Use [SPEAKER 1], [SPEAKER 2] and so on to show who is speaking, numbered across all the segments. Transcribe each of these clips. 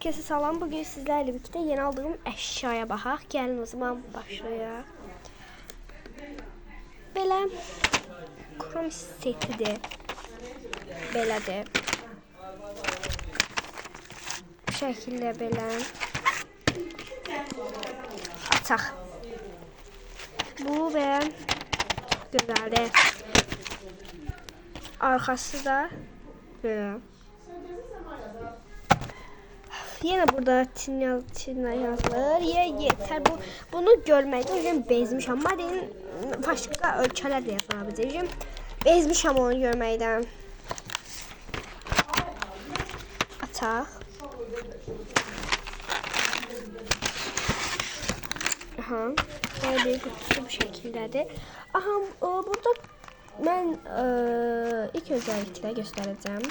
[SPEAKER 1] Herkese salam. Bugün sizlerle birlikte yeni aldığım eşyaya baxaq. Gəlin o zaman başlayaq. Belə krom setidir. Belədir. Bu şəkildə belə açaq. Bu və gözəldir. Arxası da belə. Yine burada Çin'e yazılır. Yeter bunu görməkdə bezmişəm. Madem başqa ölkələr də yazıla biləcəm. Bezmişəm onu görməkdən. Açaq. Aha. Böyle bir kutusu bu şekildedir. Aha, burada mən ilk özellikle göstereceğim.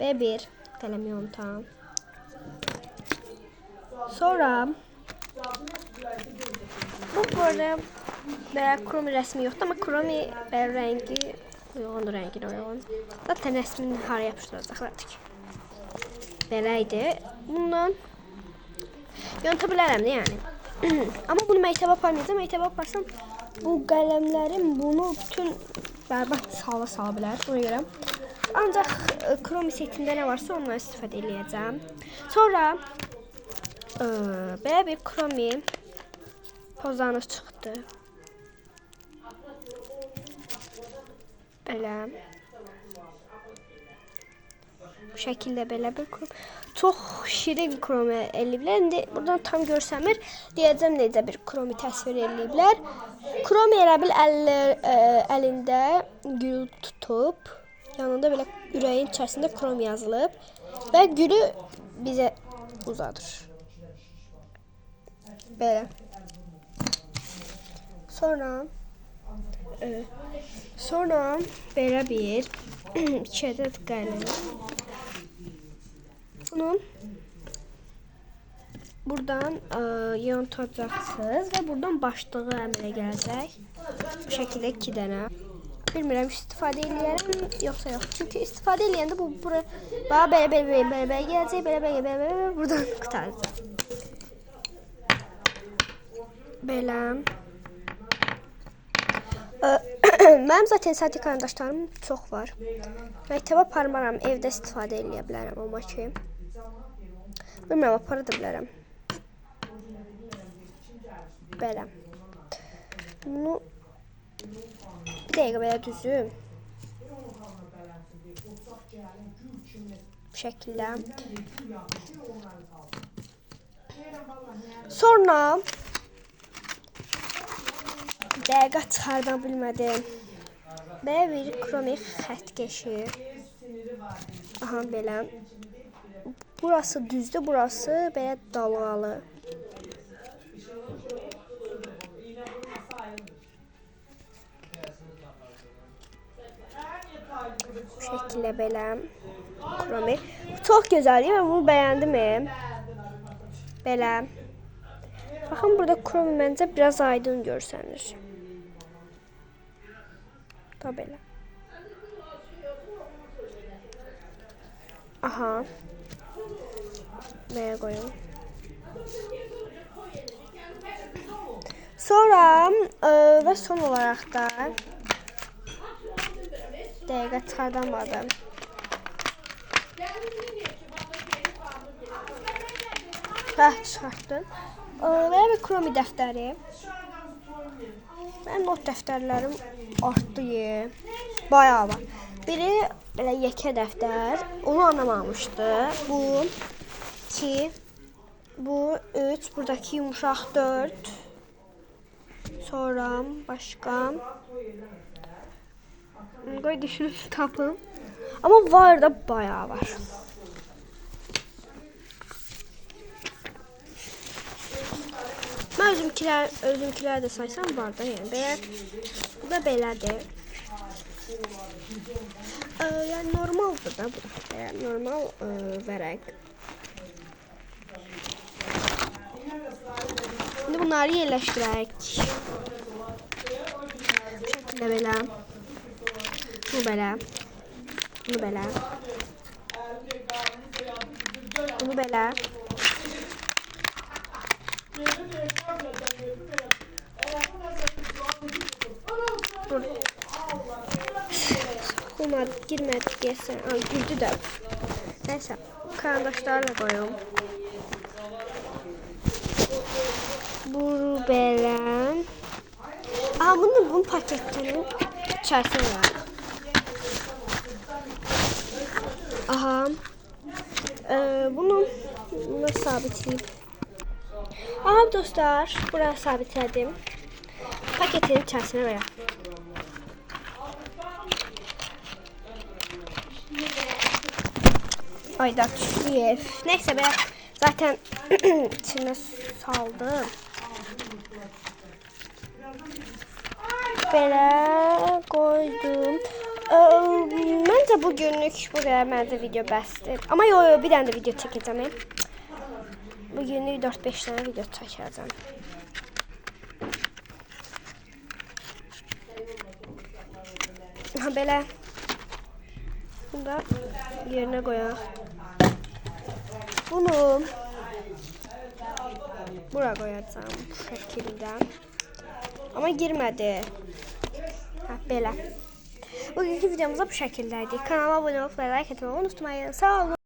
[SPEAKER 1] B1 kalem yontam. Sonra bu böyle kromi resmi yoktu ama kromi rengi uyğundur, rengine uyğun. Zaten resmini haraya yapışdıracaqlar ki. Beləydi. Bundan yonta bilərəm də yəni. Amma bunu məktəbə aparmayacağam. Məktəbə aparsam bu qələmlərim bunu bütün bərbad sala bilər. Ona görə ancaq kromi setində nə varsa ondan istifadə edəcəm. Sonra böyle bir kromi pozanı çıktı. Böyle. Bu şekilde böyle bir kromi. Çok şirin kromi eləyiblər. Buradan tam görsəmir. Deyəcəm necə bir kromi təsvir eləyiblər. Kromi elə bil əlində gül tutub. Yanında böyle ürəyin içərisində kromi yazılıb. Və gülü bizə uzadır. Böyle. Sonra böyle bir 2 adet qələm. Bunu buradan yontacaqsınız və buradan başlığı əmələ gələcək. Bu şəkildə 2 dənə. Bilmirəm istifadə eləyərəm yoxsa yox. Çünki istifadə eləyəndə bu bura belə gələcək, belə buradan qurtaracaq. Belə. Mənim zaten sadə karandaşlarım çox var. Məktəbə aparmaram, evdə istifadə eləyə bilərəm amma ki. Bilmirəm, apara da bilərəm. Belə. Bunu bir dəqiqə belə düzüm. Bu şəkildə. Sonra dəqiqə çıxardan bilmədim. Belə bir kromi xəttkeşi. Aha, belə. Burası düzdür, burası belə dalğalı. Bu şəkildə belə kromi. Çox gözəl, və bunu bəyəndim. Belə. Baxın, burada kromi məncə biraz aydın görsənir. Da belə. Aha. Nəyə qoyum? Sonra və son olaraq da dəqiqə çıxardamadım. Çıxartdım. Belə bir kromi dəftəri. Mənim not dəftərlərim artdı. Bayağı var. Biri belə yekə dəftər. Onu anlamamışdı. Bu 2, bu 3, buradakı yumuşaq 4. Sonra başqa. Qoy düşünüb tapım. Amma var da bayağı var. Mən özümkilər də saysam var da, yəni belə. Bu da belədir. Yəni normaldır da bu. Normal vərəq. İndi bunları yerləşdirək. Bu şəkildə belə. Bu belə. Bunu belə. Bunu belə. Olmadı, girmedi diyesen. Al, girdi de. Neyse, karandaşlarla koyalım. Bu belə. Aa, bunun paketinin içerisine var. Aha. Bunu sabitleyeyim. Aha dostlar, buraya sabitledim. Paketin içerisine ver. Ayda düşüyor. Neyse ben zaten içine saldım. Böyle koydum. Bence bugünlük buraya bence video bəsdir. Ama yo bir tane de video çekeceğim. Bugünlük 4-5 tane video çekeceğim. Ha belə. Bunu da yerine koyalım. Bunu buraya koyacağım bu şekilde. Ama girmedi. Ha belə. Bugünkü videomuz bu şekildeydi. Kanalıma abone olmayı, like etmeyi unutmayın. Sağ olun.